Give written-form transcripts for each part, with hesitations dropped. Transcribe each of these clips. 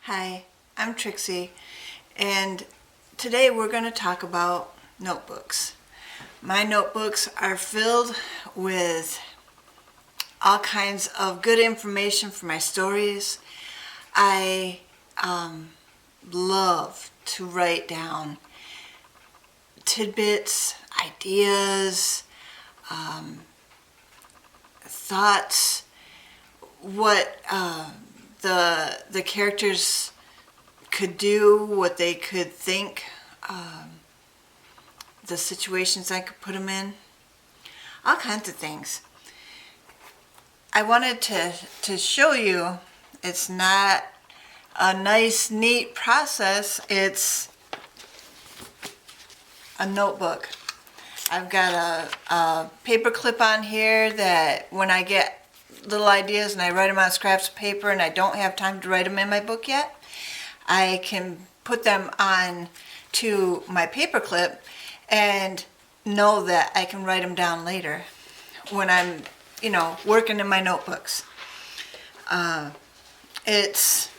Hi, I'm Trixie, and today we're going to talk about notebooks. My notebooks are filled with all kinds of good information for my stories. I love to write down tidbits, ideas, thoughts, what the characters could do, what they could think, the situations I could put them in, all kinds of things. I wanted to show you it's not a nice, neat process. It's a notebook. I've got a paper clip on here that when I get little ideas and I write them on scraps of paper and I don't have time to write them in my book yet, I can put them on to my paper clip and know that I can write them down later when I'm, working in my notebooks. It's,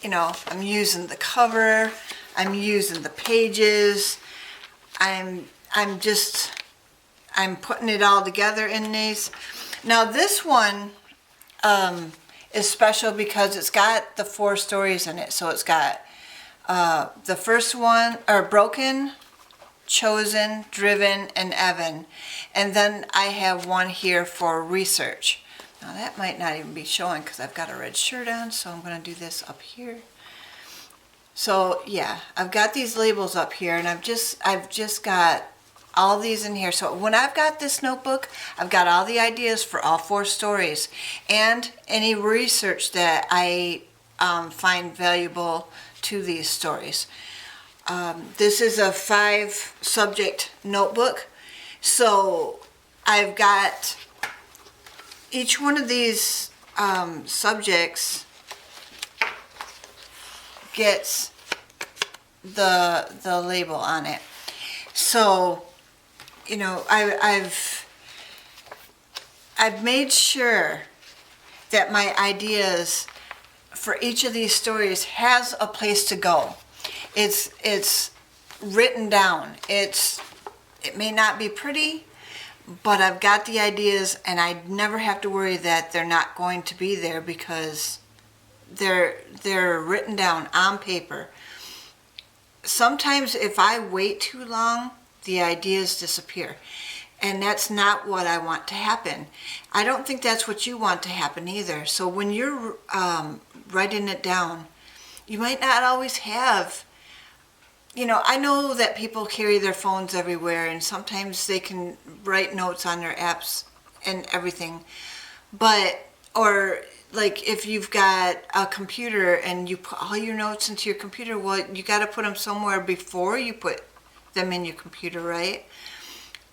I'm using the cover, I'm using the pages, I'm putting it all together in these. Now this one is special because it's got the 4 stories in it. So it's got the first one, or Broken, Chosen, Driven, and Evan. And then I have one here for research. Now that might not even be showing because I've got a red shirt on, so I'm going to do this up here. So yeah, I've got these labels up here, and I've just got all these in here. So when I've got this notebook, I've got all the ideas for all 4 stories and any research that I find valuable to these stories. This is a 5 subject notebook. So I've got each one of these subjects gets the label on it. So I've made sure that my ideas for each of these stories has a place to go. It's written down. It may not be pretty, but I've got the ideas, and I never have to worry that they're not going to be there because they're written down on paper. Sometimes if I wait too long, the ideas disappear, and that's not what I want to happen. I don't think that's what you want to happen either. So when you're writing it down, you might not always have, I know that people carry their phones everywhere, and sometimes they can write notes on their apps and everything, or like if you've got a computer and you put all your notes into your computer, well, you got to put them somewhere before you put them in your computer, right?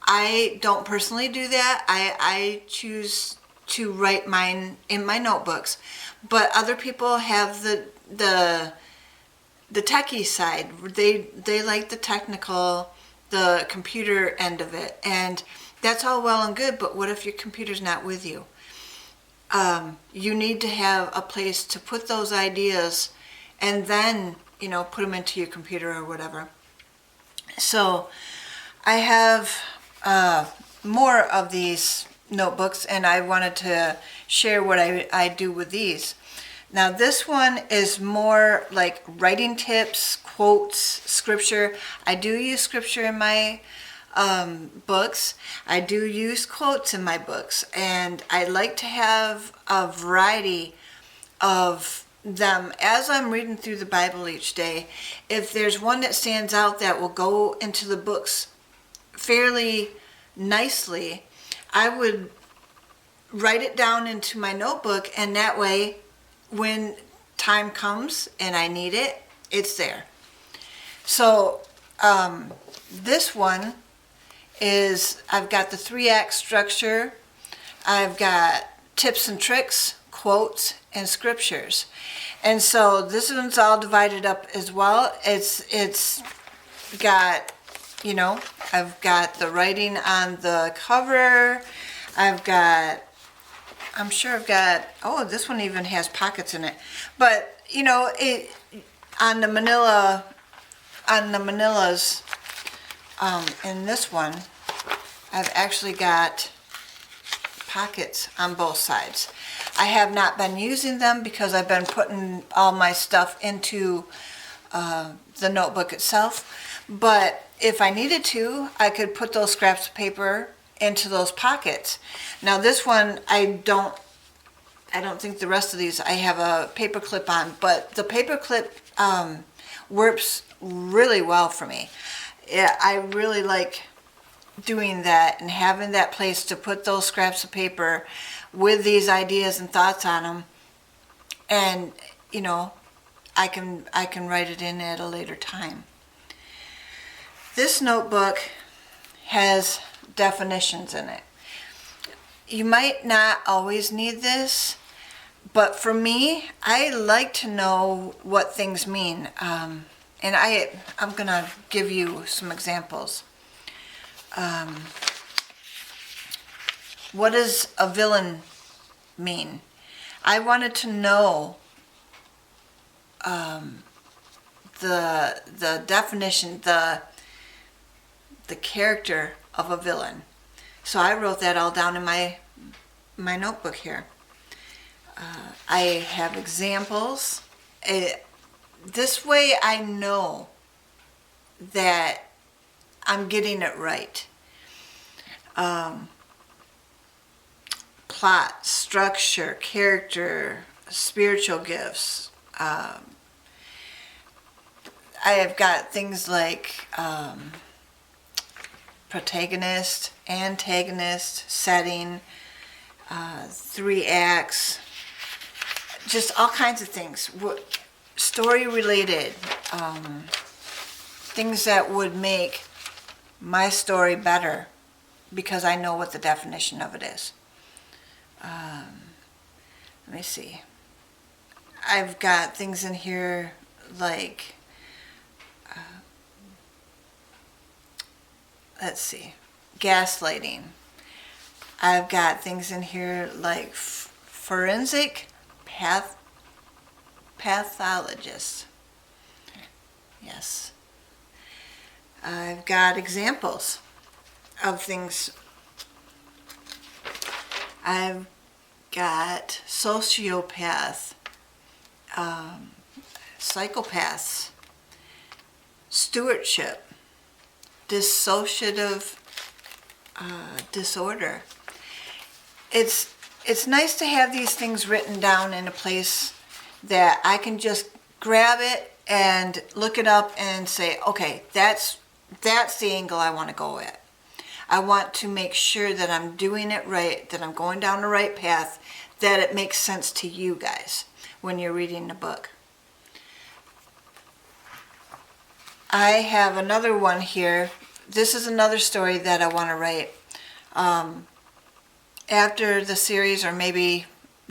I don't personally do that. I choose to write mine in my notebooks, but other people have the techie side. They like the technical, the computer end of it, and that's all well and good, but what if your computer's not with you? You need to have a place to put those ideas and then, put them into your computer or whatever. So I have more of these notebooks, and I wanted to share what I do with these. Now this one is more like writing tips, quotes, scripture. I do use scripture in my books. I do use quotes in my books, and I like to have a variety of them as I'm reading through the Bible each day. If there's one that stands out that will go into the books fairly nicely, I would write it down into my notebook, and that way when time comes and I need it, it's there. So this one is, I've got the 3-act structure, I've got tips and tricks, quotes, and scriptures. And so this one's all divided up as well. It's got, I've got the writing on the cover, I've got I'm sure I've got, oh, this one even has pockets in it. But, you know, on the manillas, in this one, I've actually got pockets on both sides. I have not been using them because I've been putting all my stuff into the notebook itself. But if I needed to, I could put those scraps of paper into those pockets. Now this one, I don't think the rest of these, I have a paper clip on, but the paper clip works really well for me. Yeah, I really like doing that and having that place to put those scraps of paper with these ideas and thoughts on them, and you know, I can write it in at a later time. This notebook has definitions in it. You might not always need this, but for me, I like to know what things mean, and I'm gonna give you some examples. What does a villain mean? I wanted to know the definition, the character of a villain. So I wrote that all down in my notebook here. I have examples. This way I know that I'm getting it right. Plot, structure, character, spiritual gifts. I have got things like protagonist, antagonist, setting, 3 acts, just all kinds of things. Story related, things that would make my story better because I know what the definition of it is. Let me see. I've got things in here like, let's see, gaslighting. I've got things in here like forensic pathologist. Yes. I've got examples of things. I've got sociopath, psychopaths, stewardship, dissociative disorder. It's nice to have these things written down in a place that I can just grab it and look it up and say, okay, that's the angle I want to go at. I want to make sure that I'm doing it right, that I'm going down the right path, that it makes sense to you guys when you're reading the book. I have another one here. This is another story that I want to write. After the series, or maybe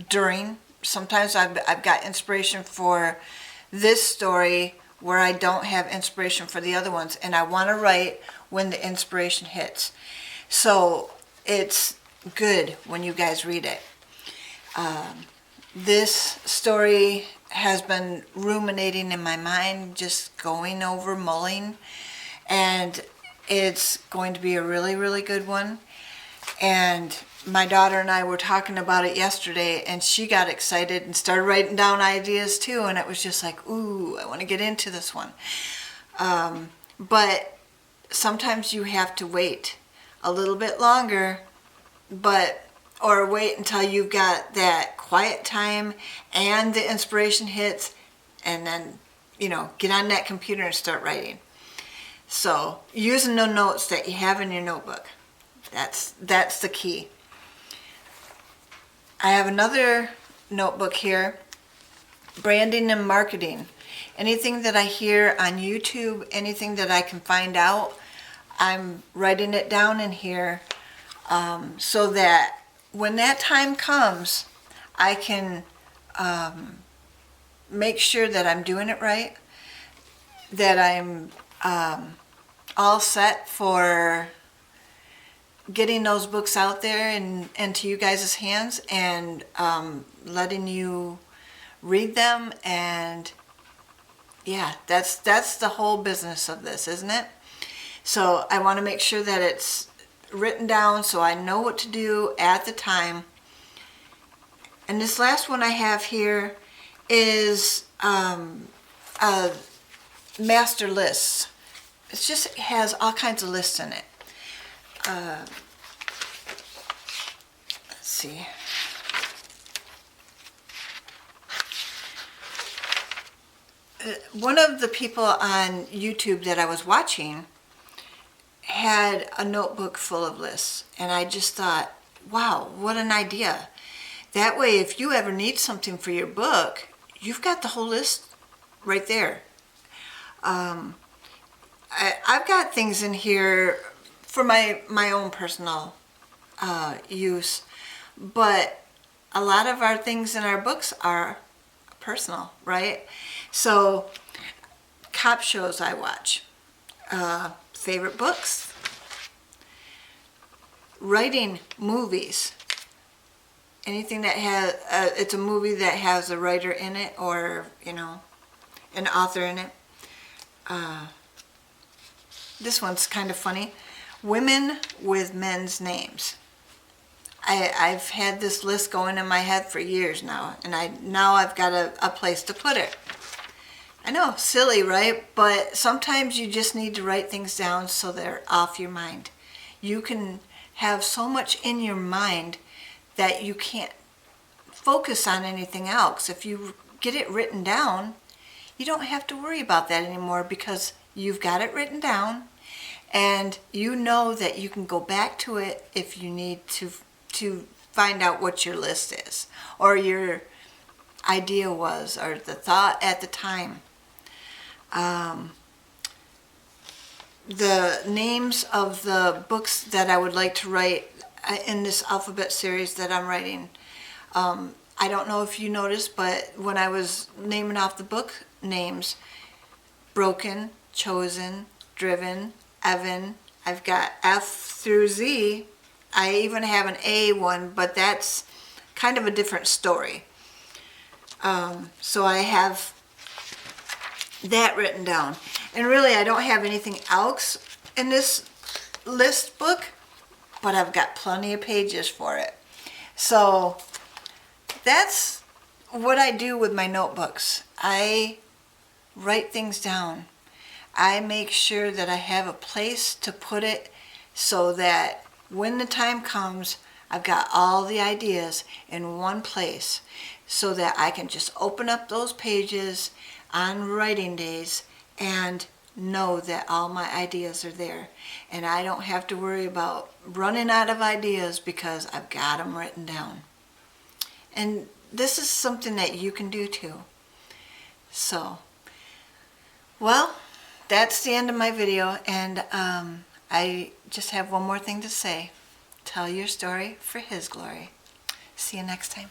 during, sometimes I've got inspiration for this story where I don't have inspiration for the other ones, and I want to write when the inspiration hits. So it's good when you guys read it. This story has been ruminating in my mind, just going over, mulling, and it's going to be a really, really good one. And my daughter and I were talking about it yesterday, and she got excited and started writing down ideas too, and it was just like, ooh, I want to get into this one. But sometimes you have to wait a little bit longer, or wait until you've got that quiet time and the inspiration hits, and then, get on that computer and start writing. So using the notes that you have in your notebook, that's the key. I have another notebook here, branding and marketing. Anything that I hear on YouTube, anything that I can find out, I'm writing it down in here, so that when that time comes, I can make sure that I'm doing it right, that I'm all set for getting those books out there and into you guys' hands, and letting you read them. And yeah, that's the whole business of this, isn't it? So I want to make sure that it's written down so I know what to do at the time. And this last one I have here is a master list. It just has all kinds of lists in it. Let's see. One of the people on YouTube that I was watching had a notebook full of lists, and I just thought, wow, what an idea. That way, if you ever need something for your book, you've got the whole list right there. I've got things in here for my own personal use, but a lot of our things in our books are personal, right? So, cop shows I watch, favorite books, writing movies, anything that has, it's a movie that has a writer in it, or, you know, an author in it. This one's kind of funny. Women with men's names. I've had this list going in my head for years now, and now I've got a place to put it. I know, silly, right? But sometimes you just need to write things down so they're off your mind. You can have so much in your mind that you can't focus on anything else. If you get it written down, you don't have to worry about that anymore, because you've got it written down, and you know that you can go back to it if you need to find out what your list is, or your idea was, or the thought at the time. The names of the books that I would like to write in this alphabet series that I'm writing, I don't know if you noticed, but when I was naming off the book names, Broken, Chosen, Driven, Evan, I've got F through Z. I even have an A one, but that's kind of a different story. So I have that written down. And really, I don't have anything else in this list book, but I've got plenty of pages for it. So that's what I do with my notebooks. I write things down. I make sure that I have a place to put it so that when the time comes, I've got all the ideas in one place, so that I can just open up those pages on writing days and know that all my ideas are there. And I don't have to worry about running out of ideas, because I've got them written down. And this is something that you can do too. So, well, that's the end of my video, and I just have one more thing to say. Tell your story for His glory. See you next time.